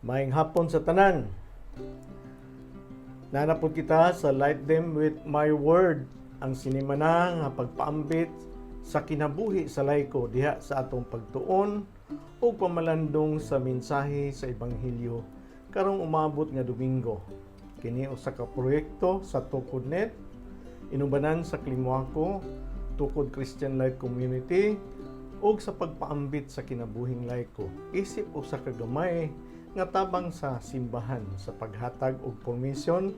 Maayong hapon sa tanan. Nanapod kita sa Light Them with My Word, ang sinimana nga pagpaambit sa kinabuhi sa Laiko diha sa atong pagtuon o pamalandong sa mensahe sa Ebanghelyo karong umabot nga Domingo. Kini usa ka proyekto sa Tukod Net, inubanan sa CLEMOACO, Tukod Christian Life Community, o sa pagpaambit sa kinabuhing laiko. Isip usa ka gamay nga tabang sa simbahan sa paghatag og permission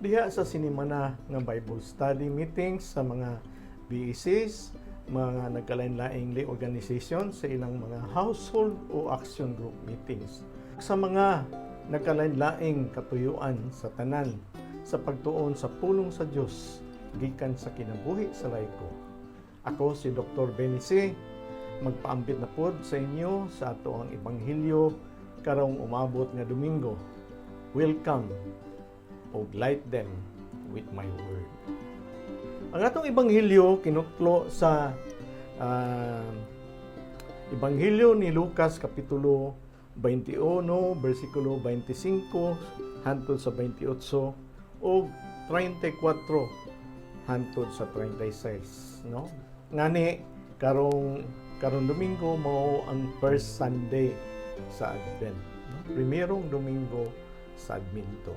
diha sa sinimana nga Bible study meetings sa mga BECs, mga nagkalain-laing lay organization sa ilang mga household o action group meetings. Sa mga nagkalain-laing katuyuan sa tanan sa pagtuon sa pulong sa Dios gikan sa kinabuhi sa laiko. Ako si Dr. Benie, magpaambit na pod sa inyo sa ato ang Ebanghelyo karong umabot nga Domingo. Welcome o light them with my word. Ang atong Ebanghelyo kinutlo sa Ebanghelyo ni Lucas Kapitulo 21, versikulo 25 hangtod sa 28 o 34 hangtod sa 36, no? Ngani karong Domingo mao ang first Sunday sa Advent, no? Primerong Domingo sa Advento.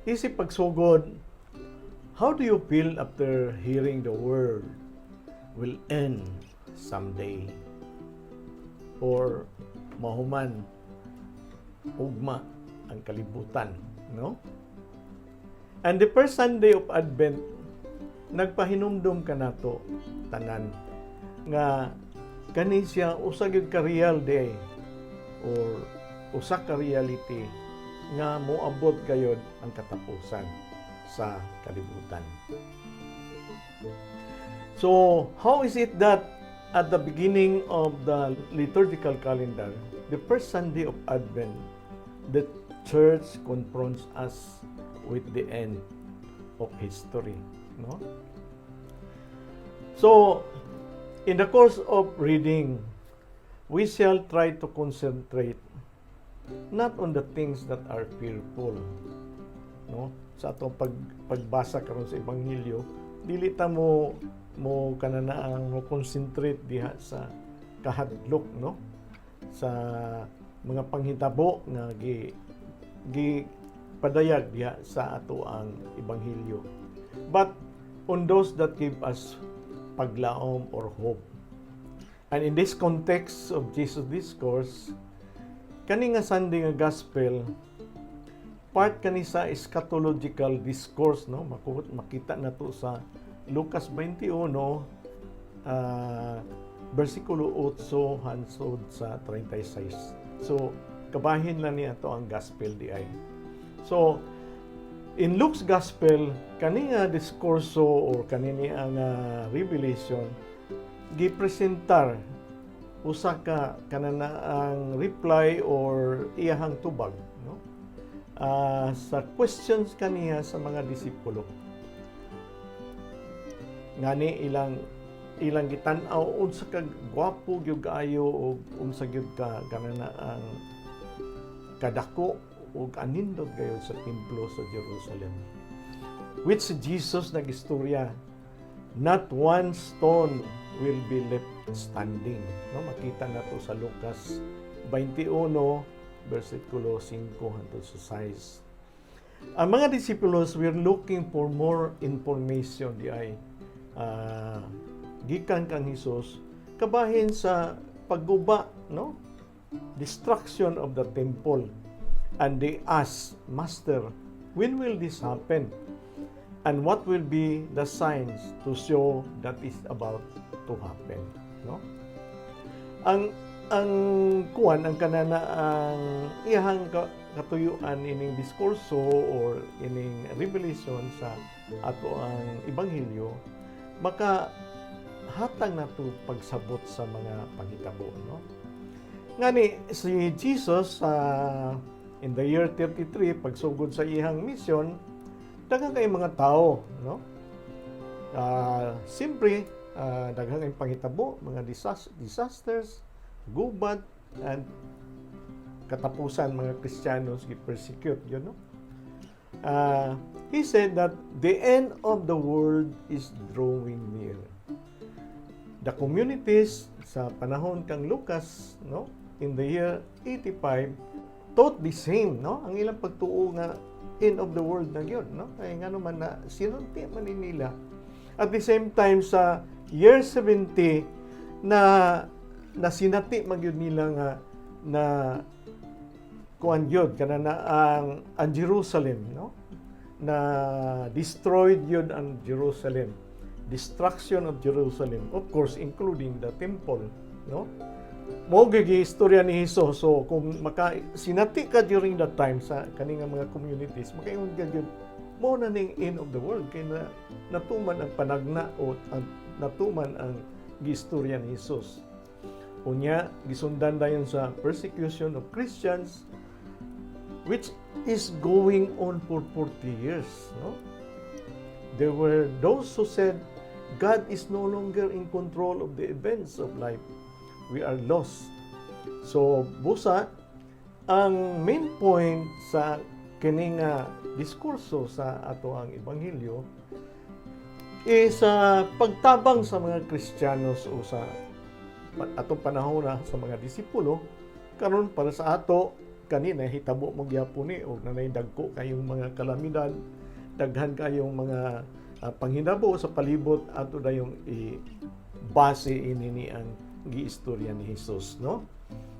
Isip pagsugod, how do you feel after hearing the world will end someday? Or mahuman ugma ang kalibutan, no? And the first Sunday of Advent, nagpahinumdum ka nato tanan nga kani siya usa gyud ka real day or usa ka reality nga moabot gayud ang katapusan sa kalibutan. So, how is it that at the beginning of the liturgical calendar, the first Sunday of Advent, the Church confronts us with the end of history, no? So, in the course of reading, we shall try to concentrate not on the things that are fearful, no? Sa atong pagbasa karon sa Ebanghelyo, dili ta mo kananaang mo concentrate diha sa kahadlok, no? Sa mga panghitabo nga gi padayag diha sa ato ang Ebanghelyo, but on those that give us paglaom or hope. And in this context of Jesus' discourse, kani nga Sunday nga Gospel, part kani sa eschatological discourse, no? Makita na to sa Lucas 21, versikulo 8 hangtod sa 36. So, kabahin na niya to ang Gospel di ay. So, in Luke's Gospel, kani nga diskurso or kani nga revelation gipresentar usa ka kananaang reply or iyahang tubag, no? Sa questions kaniya sa mga disipulo. Ngani ilang gitan-aw unsa ka gwapo gyud kaayo o unsa gyud ka kananaang kadako ug anindot gayud sa templo sa Jerusalem, which Jesus nagistorya, not one stone will be left standing, no? Makita na to sa Lucas 21 versikulo 5 hangtod sa 6. Ang mga disciples were looking for more information di ay gikan kang Hesus kabahin sa pagguba, no? Destruction of the temple. And they asked, Master, when will this happen? And what will be the signs to show that is about to happen? No? Ang kanana ang iyahang katuyuan ining diskurso or ining revelation sa ato ang Ebanghelyo, maka hatag na to pagsabot sa mga panghitabo, no? Ngani si Jesus in the year 33, pagsugod sa iyang mission, daghang kay mga tao, no? Siyempre, daghang kay panghitabo, mga disasters, gubat, and katapusan mga Kristiyanos gi-persecute, you know. He said that the end of the world is drawing near. The communities sa panahon kang Lucas, no, in the year 85 taught the same, no, ang ilang pagtuo nga end of the world na yun, no, kaya nga naman na sinunti man nila. At the same time sa year 70 na sinati magyud nila nga na kuan yun kanana ang Jerusalem, no, na destroyed yun ang Jerusalem, destruction of Jerusalem, of course including the temple, no. Mo gigi istorya ni Jesus. So kung sinati ka during that time sa kaning mga communities, makaingon gyud mo na ning end of the world kay natuman ang panagna o natuman ang giistorya ni Jesus. Unya gisundan dayon sa persecution of Christians which is going on for 40 years, no? There were those who said God is no longer in control of the events of life. We are lost. So, busa, ang main point sa kining diskurso sa ato ang Ebanghelyo is pagtabang sa mga Kristiyanos o sa atong panahon na sa mga disipulo karon para sa ato kanina hitabo mo gyapon ni og nanay dagko kayong mga kalamidad, daghan kayong mga panghinabo sa palibot ato dayong i-base ini ang giistorya ni Jesus, no?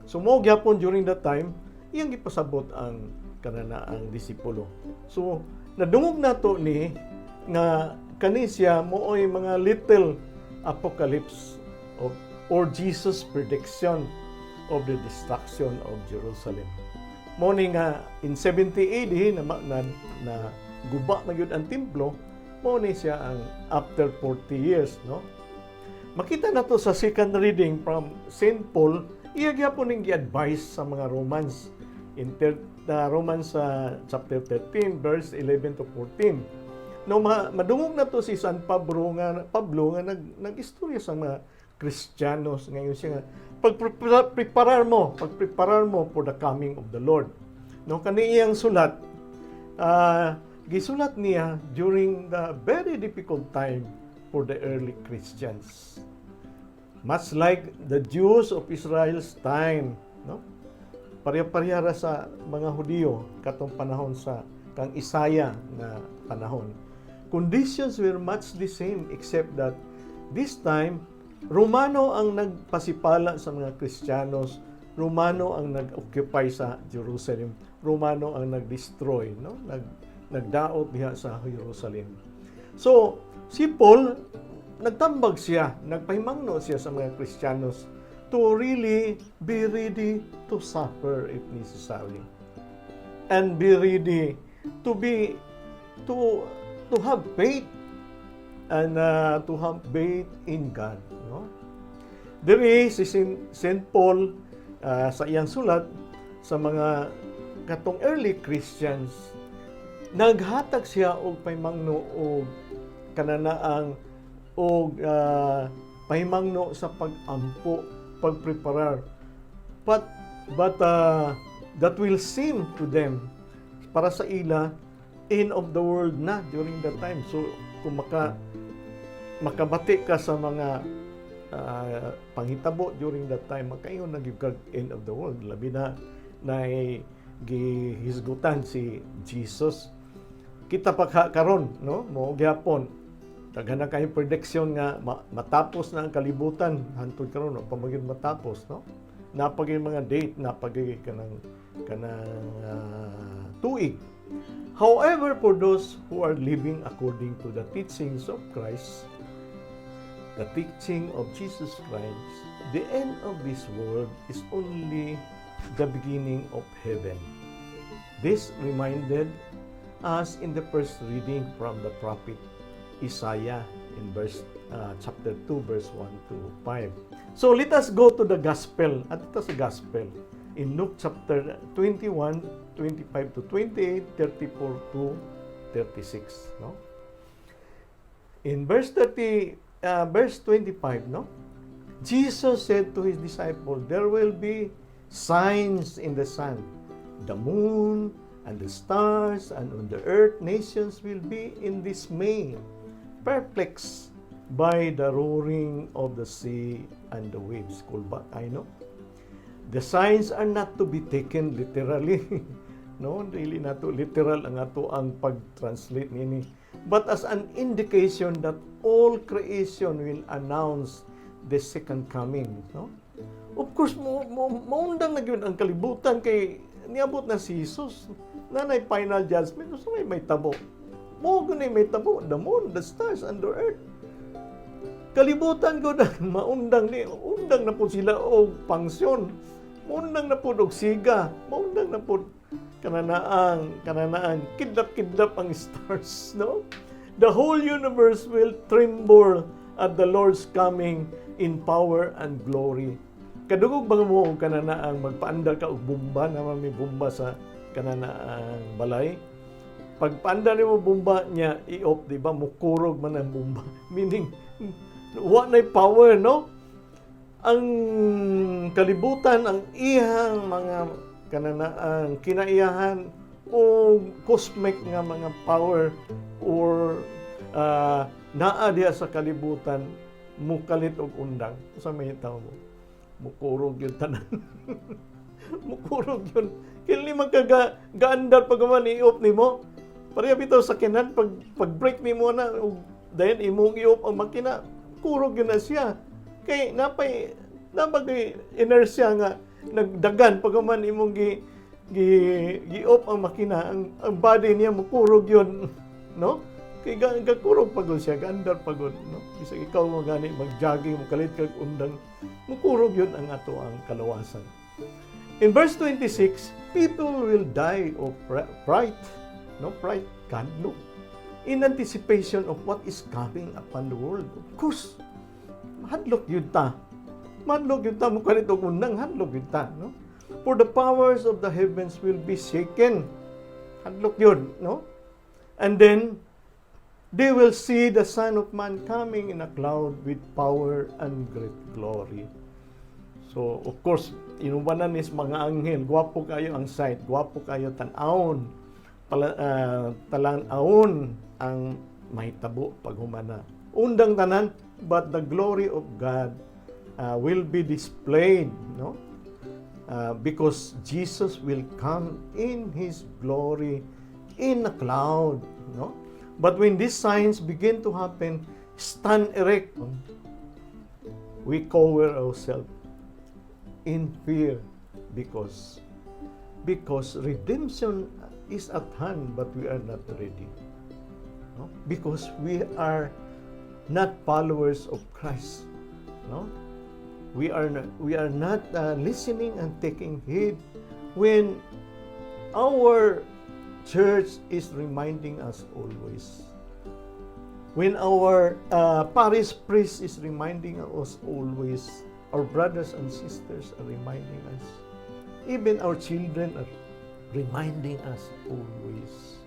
So mo gyapon during that time iyang gipasabot ang kanana ang disipulo. So nadungog nato ni nga kanisya mooy mga little apocalypse or Jesus prediction of the destruction of Jerusalem. Mo ni nga in 70 AD na guba magyud ang templo, mo ni siya ang after 40 years, no? Makita na to sa second reading from St. Paul, iya gyapon ning gi-advise sa mga Romans in Romans chapter 13 verse 11 to 14. No madungog na to si San Pablo nga nag-istorya sa mga Kristiyanos ngayon siya nga pagpreparar mo for the coming of the Lord. No kaniyang sulat gisulat niya during the very difficult time for the early Christians. Much like the Jews of Israel's time, no? Pareha-pareha sa mga Hudiyo katong panahon sa kang Isaya na panahon. Conditions were much the same except that this time Romano ang nagpasipala sa mga Kristiyanos, Romano ang nag-occupy sa Jerusalem, Romano ang nag-destroy, no? Nagdaot diha sa Jerusalem. So, si Paul, nagtambag siya, nagpahimangno siya sa mga Kristiyanos to really be ready to suffer if necessary. And be ready to have faith and to have faith in God. No? There is si St. Paul sa iyang sulat sa mga katong early Christians, naghatag siya og pahimangno og kananaang og pahimangno sa pag-ampo, pagpreparar. But that will seem to them para sa ila end of the world na during that time. So kung makabati ka sa mga panghitabo during that time, makaingon na gid end of the world, labi na gihisgutan si Jesus. Kita pa karon, no, mo gyapon daghan na kay prediction nga matapos na ang kalibutan hantod karon, no, pamagid matapos, no, napagay mga date, napagay kanang tuig. However, for those who are living according to the teachings of Christ, the teaching of Jesus Christ, the end of this world is only the beginning of heaven. This reminded us in the first reading from the prophet Isaiah in chapter 2 verse 1 to 5. So let us go to the gospel. At ito sa gospel in Luke chapter 21, 25 to 28, 34 to 36, no? In verse 25, no? Jesus said to his disciples, there will be signs in the sun, the moon, and the stars, and on the earth nations will be in dismay, perplexed by the roaring of the sea and the waves. Kulba, I know. The signs are not to be taken literally. No, really not to literal ang ato ang pag-translate nini. But as an indication that all creation will announce the second coming. No? Of course, maundang na yun ang kalibutan kay niabot na si Jesus. Nanay final judgment, gusto may tabo. Mo gunay may tabo, the moon, the stars, and the earth. Kalibutan ko na, maundang na po sila og pangsyon. Maundang na po og siga. Maundang na po kananaan, kidlap-kidlap ang stars, no? The whole universe will tremble at the Lord's coming in power and glory. Kadugog ba mo kananaang magpaandar ka og bomba, naman may bomba sa kananaang balay? Pagpaandar mo bomba niya, i-off, di ba? Mukurog man ang bomba. Meaning, what na power, no? Ang kalibutan, ang ihang mga kananaang kinaiyahan o cosmic nga mga power or naa diha sa kalibutan mukalit og undang sa may tao mo mukurog yun tanan. Mukurog yun kini magagaandar pagaman i-off nimo pareha bitaw sa kinan pag break nimo na dayon imong i-off ang makina kurog yun na siya kay napay inertia nga nagdagan pagaman imong gi-off ang makina ang body niya mukurog yon, no? Kay gakurog pagod siya, gaandar pagod, no? Bisag ikaw mo gani mag-jogging mo kalit kag undang mukurog yon ang ato ang kalawasan. In verse 26, people will die of fright, no? Fright, kadlo, in anticipation of what is coming upon the world. Of course, hadlok yun ta. Madlog yun ta, mukha nito undang, hadlog yun ta, no? For the powers of the heavens will be shaken. Hadlok yun, no? And then, they will see the Son of Man coming in a cloud with power and great glory. So, of course, inubanan is mga anghel, gwapo kayo ang sight, gwapo kayo tanawon, talanawon ang mahitabo paghumana. Undang tanan, but the glory of God will be displayed, no? Because Jesus will come in His glory in a cloud, no? But when these signs begin to happen, stand erect. We cover ourselves in fear because redemption is at hand, but we are not ready, no? Because we are not followers of Christ, no? We are not listening and taking heed when our church is reminding us always. When our parish priest is reminding us always. Our brothers and sisters are reminding us. Even our children are reminding us always.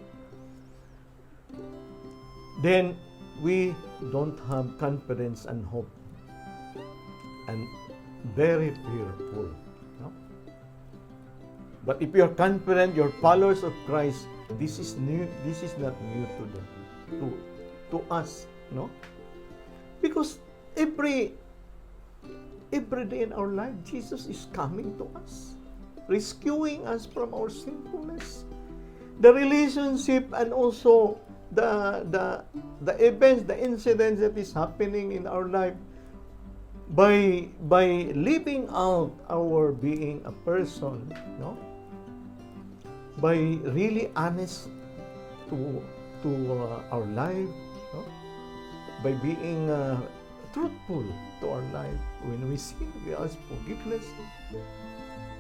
Then we don't have confidence and hope. And very fearful, no? But if you are confident, you're followers of Christ, this is new. This is not new to them, to us, no? Because every day in our life, Jesus is coming to us, rescuing us from our sinfulness. The relationship and also the events, the incidents that is happening in our life. By living out our being a person, no? By really honest to our life, no? By being truthful to our life. When we sin, we ask forgiveness.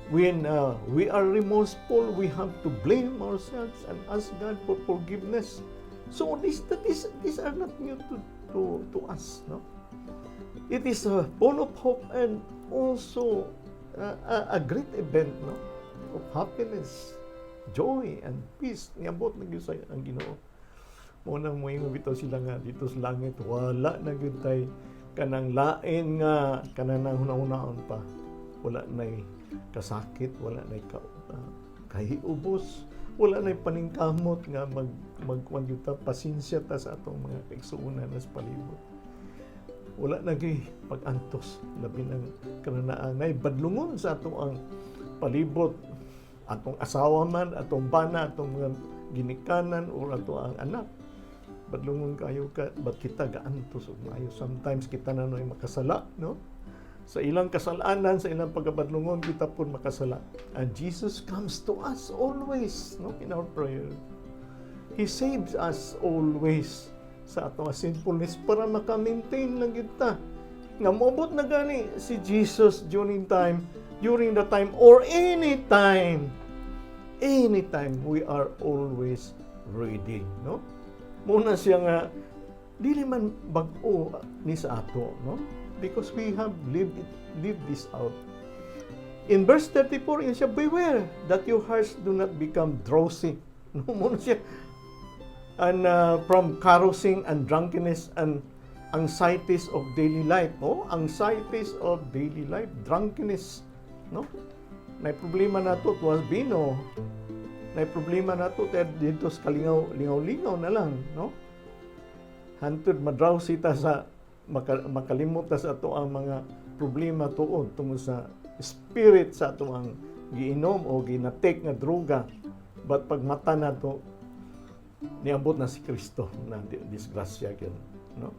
When we are remorseful, we have to blame ourselves and ask God for forgiveness. So these are not new to us, no? It is full of hope and also a great event, no? Of happiness, joy, and peace. Niabot na gyud sa ang Ginoo. Munang moingon bitaw sila nga dito sa langit, wala na gyud tay kanang lain nga kanang hunahunahon pa. Wala nay kasakit, wala na kahiubos, wala na paningkamot nga magkuan yuta pasinsya ta sa atong mga kaigsuonan sa palibot. Wala na pag-antos, labi ng kananaanay badlungon sa atong ang palibot, atong asawa man, atong bana, atong mga ginikanan o ato ang anak. Badlungon kayo ba't kita gaantos og maayo. Sometimes kita na noy makasala, no? Sa ilang kasalanan, sa ilang pagkabadlungon, kita po makasala. And Jesus comes to us always, no? In our prayer. He saves us always sa atong sinfulness para maka-maintain lang kita. Nga mobot na gani si Jesus during the time or anytime we are always ready, no? Muna siya nga dili man bag-o ni sa ato, no? Because we have lived this out. In verse 34, yun siya, beware that your hearts do not become drowsy. No, muna siya. And from carousing and drunkenness and anxieties of daily life. Oh, anxieties of daily life, drunkenness. No? May problema na to, it was bino. May problema na to, dito sa lingaw-lingaw na lang. No? Hantod madrowsy ta sa makalimot sa ato ang mga problema tuod tungod sa spirit sa ato ang giinom o ginatek nga droga. But pag mata na to, niabot na si Kristo na disgrasya gyud, no?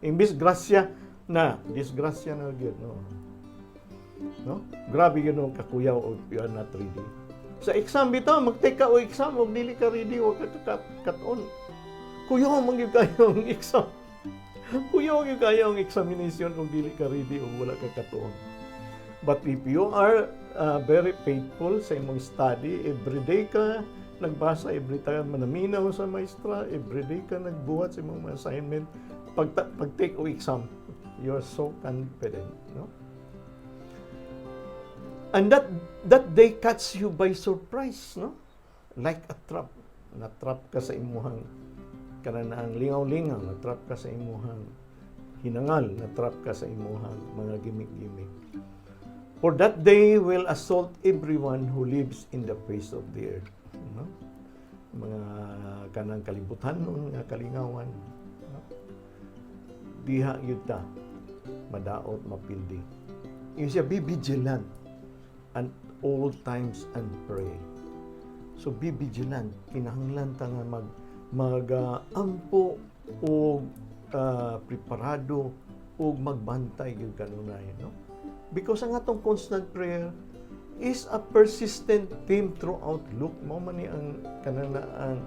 Imbis grasya na gyud, no? Grabe yun ang kakuyaw o you are not ready. Sa exam bitaw, mag-take ka o exam o dili ka ready o katon. Kuyaw man gyud kayo ang exam. Kuyaw gyud kayo ang examination o dili ka ready o wala ka katuon. But if you are very faithful sa imong study, everyday ka nagbasa, everyday ka manaminaw sa maestra, everyday ka nagbuhat sa imong assignment, pag-take o exam, you are so confident, no? And that day catch you by surprise, no? Like a trap. Na-trap ka sa imuhang kananaang lingaw-lingaw, na-trap ka sa imuhang hinangal, na-trap ka sa imuhang mga gimik-gimik. For that day will assault everyone who lives in the face of the earth. No? Mga kanang kalibutan nun, nga kalingawan. No? Diha yun ta, madaot, mapildi. Yung siya, be vigilant at all times and pray. So be vigilant, kinahanglan ta nga mag-ampo o preparado o magbantay yung kanunay, no? Because ang atong constant prayer is a persistent theme throughout Luke. Mao man ni ang kananaang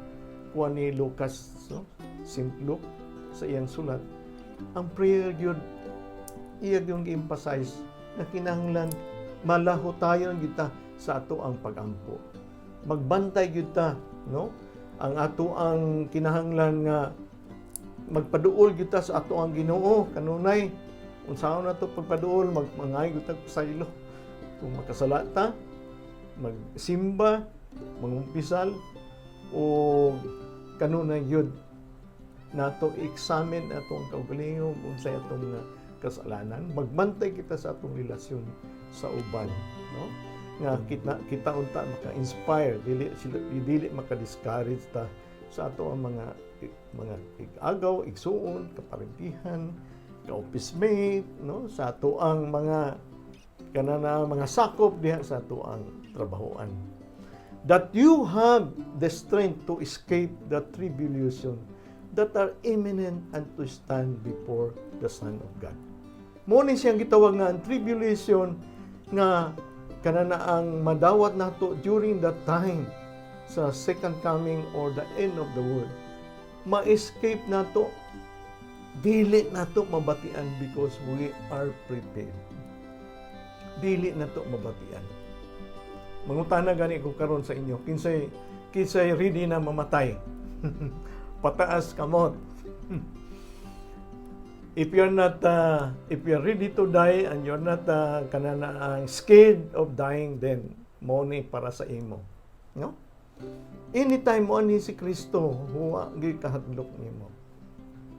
kuha ni Lucas, no? Saint Luke sa iyang sulat. Ang prayer yun, iya yung i-emphasize na kinahanglan malahotayon kita sa ato ang pag-ampo. Magbantay kita, no? Ang ato ang kinahanglan nga magpaduol kita sa ato ang Ginoo kanunay. Unsaon na to pagpaduol, magmangay kita sa ilo. Kung makasalata, magsimba, mangumpisal o kanunay yun nato examine atong kaugalingon unsay atong kasalanan, magbantay kita sa atong relasyon sa uban, no? Nga kita unta maka-inspire, dili maka-discourage ta sa ato ang mga ig-agaw, igsuon, kaparintihan, ka-office-mate, no? Sa ato ang mga kanana mga sakop diha sa ato ang trabahoan. That you have the strength to escape the tribulation that are imminent and to stand before the Son of God. Mo ni siyang gitawag nga ang tribulation nga kanana ang madawat nato during that time sa second coming or the end of the world. Ma-escape nato, dili nato mabatian because we are prepared. Dili nato mabatian. Mangutana gani ko karon sa inyo, kinsay ready na mamatay? Pataas kamot. If you're ready to die and you're not scared of dying, then money para sa imo, no? Anytime mo ani si Kristo, huwa gyud kahadlok nimo.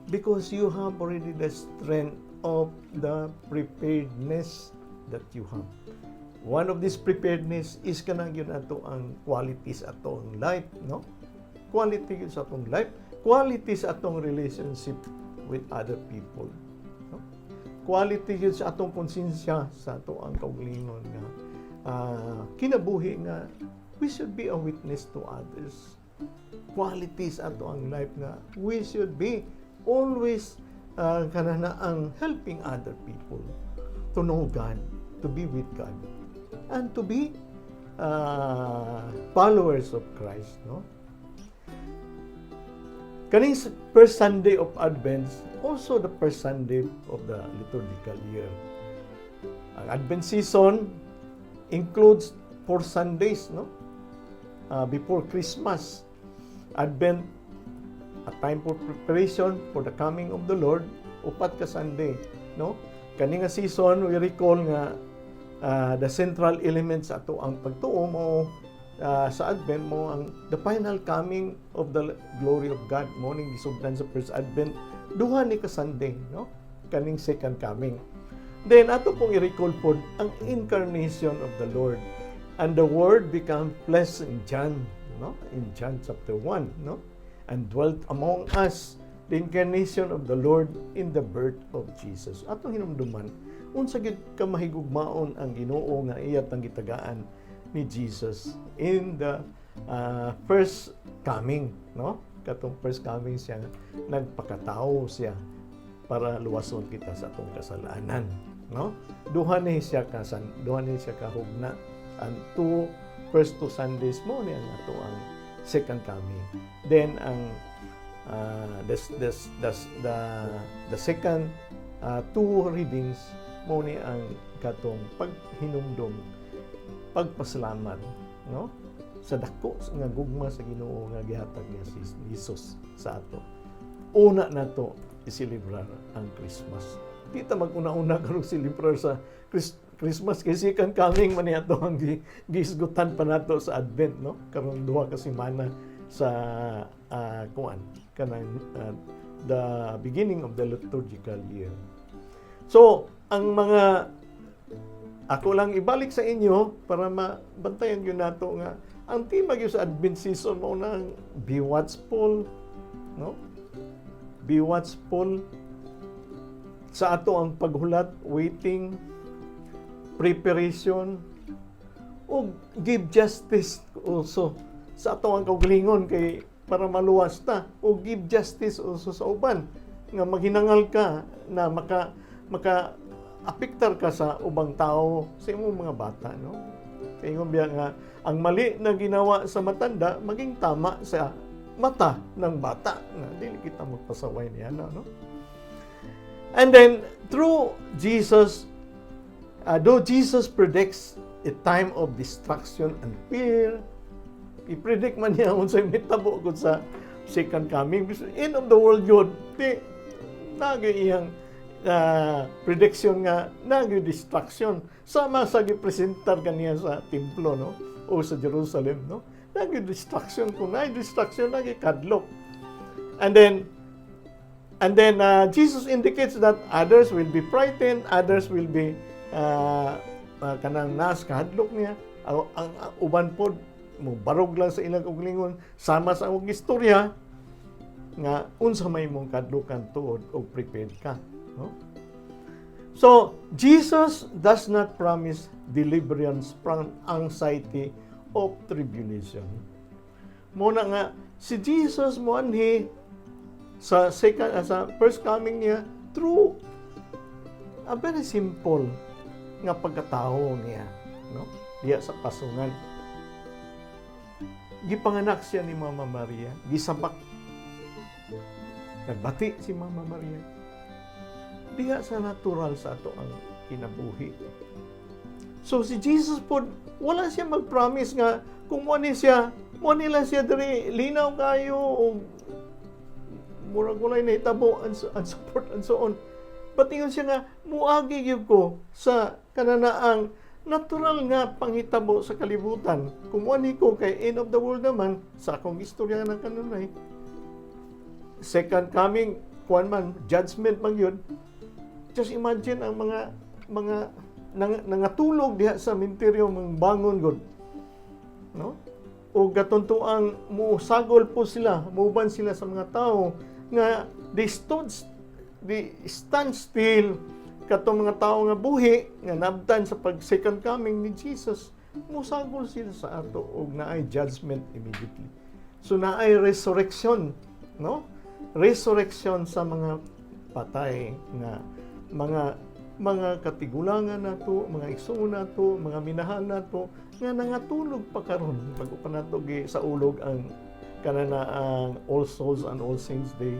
Because you have already the strength of the preparedness that you have. one of this preparedness is kanang yun ato ang qualities atong life, no? Quality yun sa atong life, qualities atong relationship with other people, no? Quality yun sa atong konsensya sa ato ang kaugalingon nga kinabuhi nga we should be a witness to others. Qualities ato ang life nga we should be always kanana ang helping other people to know God, to be with God, and to be followers of Christ, no? Kaning first Sunday of Advent, also the first Sunday of the liturgical year. Ang Advent season includes 4 Sundays, no? Before Christmas. Advent, a time for preparation for the coming of the Lord, upat ka Sunday, no? Kani nga season, we recall nga the central elements ato ang pagtuo mo sa Advent mo ang the final coming of the glory of God mo ning gisugdan sa first Advent, duha ni ka Sunday, no? Kaning second coming. Then ato pong i-recall po ang incarnation of the Lord, and the Word became flesh in John, no? In John chapter 1, no? And dwelt among us, the incarnation of the Lord in the birth of Jesus. Atong hinumduman, unsa gid ka mahigugmaon ang Ginoo nga iya tang gitagaan ni Jesus in the first coming, no? Katong first coming siya, nagpakatao siya para luwason kita sa atong kasalanan, no? Duha ni siya kahugna, and first two Sundays mo ni ang ato ang second coming. Then ang the second two readings mo ni ang katong paghinumdom, pagpasalamat, no? Sa dako nga gugma sa Ginoo nga gihatag niya si Jesus sa ato. Una nato i-celebrar ang Christmas. Kita mag-una-una karong celebrar sa Christmas kay second coming man niya ang giisgutan pa nato sa Advent, no? Karong duha ka semana sa the beginning of the liturgical year. So, ang mga ako lang ibalik sa inyo para mabantayan yun nato nga ang tema gyud sa Advent season mo nang be watchful, no? Be watchful sa ato ang paghulat, waiting, preparation, o give justice also sa ato ang kaugalingon kay para maluwas ta, o give justice also sa uban nga maghinangal ka na maka apektar ka sa ubang tao, sa imong mga bata, no? Kay biya nga ang mali na ginawa sa matanda maging tama sa mata ng bata na dili kita magpasaway niya, no? And then through Jesus, though Jesus predicts a time of destruction and fear, i-predict man niya unsay mitabo gud sa second coming, end of the world yun, nagay iyang prediction nga nagay destruction sama sa gipresentar kaniya sa templo, no? O sa Jerusalem, no? Nagay destruction, kung nagay destruction nagay kadlok. And then Jesus indicates that others will be frightened, others will be kanang nas kahadlok niya, ang uban pod mo barog lang sa ilang kaugalingon sama sa akong istorya nga unsa may mong kadlukan tuod o prepared ka, no? So Jesus does not promise deliverance from anxiety of tribulation. Muna nga si Jesus mo anhi sa first coming niya through a very simple nga pagkatao niya, no? Diya sa pasungan. Gipanganak siya ni Mama Maria, gisabak. Nagbati si Mama Maria. Diya sa natural sa ato ang kinabuhi. So si Jesus po, wala siya mag-promise nga kung mo nila siya diri linaw kayo o murag walay na hitabo and support and so on. Patingon siya nga, muagi gyud ko sa kananaang natural nga panghitabo sa kalibutan. Kumuani ko kay end of the world naman sa akong istorya ng kanunay. Second coming, kuan man, judgment man yun. Just imagine ang mga nangatulog diha sa minteryo mang bangon gud, no? O gatuntuang mo sagol po sila, muban sila sa mga tao nga they stand still katong mga tao nga buhi nga nabtan sa pag second coming ni Jesus, musagol sila sa ato og naay judgment immediately. So naay resurrection, no? Resurrection sa mga patay nga mga katigulangan nato, mga igsoon nato, mga minahal nato nga nangatulog pa karon pag upan nato sa ulog ang kanana ang All Souls and All Saints Day,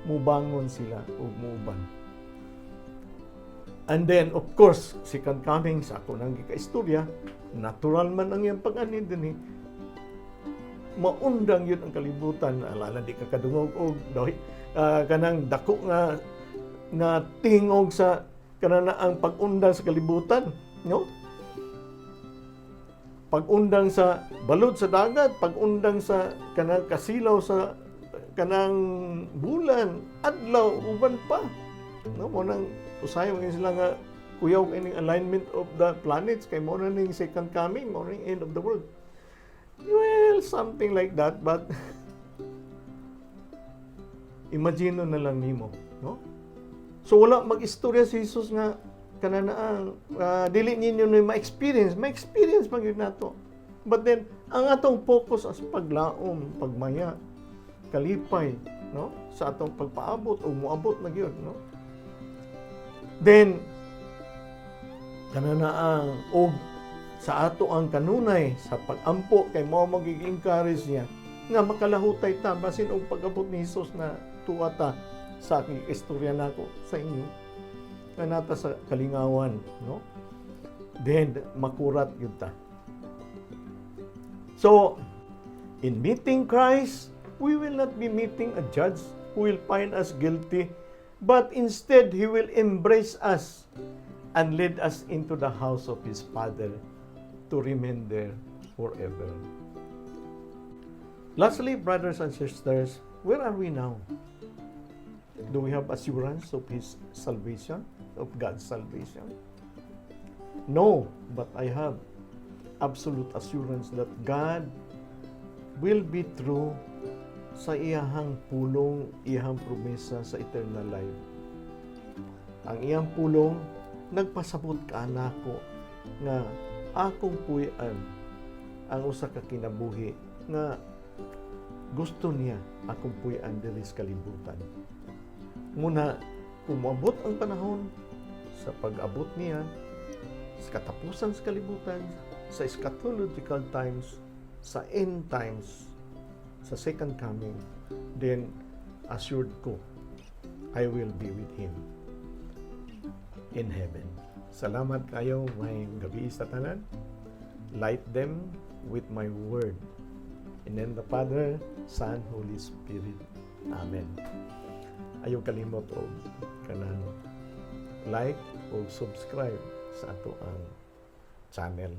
mubangon sila ug muuban. And then of course, second coming sa ako nang gikaistorya, natural man ang iyang pag-ani dinhi. Maundang yun ang kalibutan, alala di ka kadungog og kanang dako nga tingog sa kanana ang pag-undang sa kalibutan, no? Pag-undang sa balod sa dagat, pag-undang sa kanang kasilaw sa kanang bulan, adlaw uban pa, no? Mo nang usahay man sila nga kuyaw kining alignment of the planets kay mo na ning second coming, mo ning end of the world. Well, something like that, but imagine na lang nimo, no? So wala mag-istorya si Jesus nga kanana dili ninyo na ma-experience man gyud nato. But then ang atong focus as paglaom, pagmaya, kalipay, no? Sa atong pagpaabot o moabot na gyud, no? Then kanana ang sa ato ang kanunay sa pag-ampo kay mao magiging encourage niya nga makalahutay ta basin og pag-abot ni Jesus na tuwata sa aking istorya nako sa inyo nga nata sa kalingawan, no? Then makurat yun ta. So in meeting Christ, we will not be meeting a judge who will find us guilty, but instead he will embrace us and lead us into the house of his Father to remain there forever. Lastly, brothers and sisters, where are we now? Do we have assurance of his salvation, of God's salvation? No, but I have absolute assurance that God will be true sa iyahang pulong, iyahang promesa sa eternal life. Ang iyang pulong, nagpasabot ka nako nga akong puy-an ang usa ka kinabuhi nga gusto niya akong puy-an diri sa kalibutan. Muna, kung moabot ang panahon sa pag-abot niya sa katapusan sa kalibutan, sa eschatological times, sa end times, sa second coming, then assured ko, I will be with him in heaven. Salamat kayo, may gabi sa tanan. Light them with my word. In the name of the Father, Son, Holy Spirit. Amen. Ayaw kalimot o kanang like o subscribe sa ato ang channel.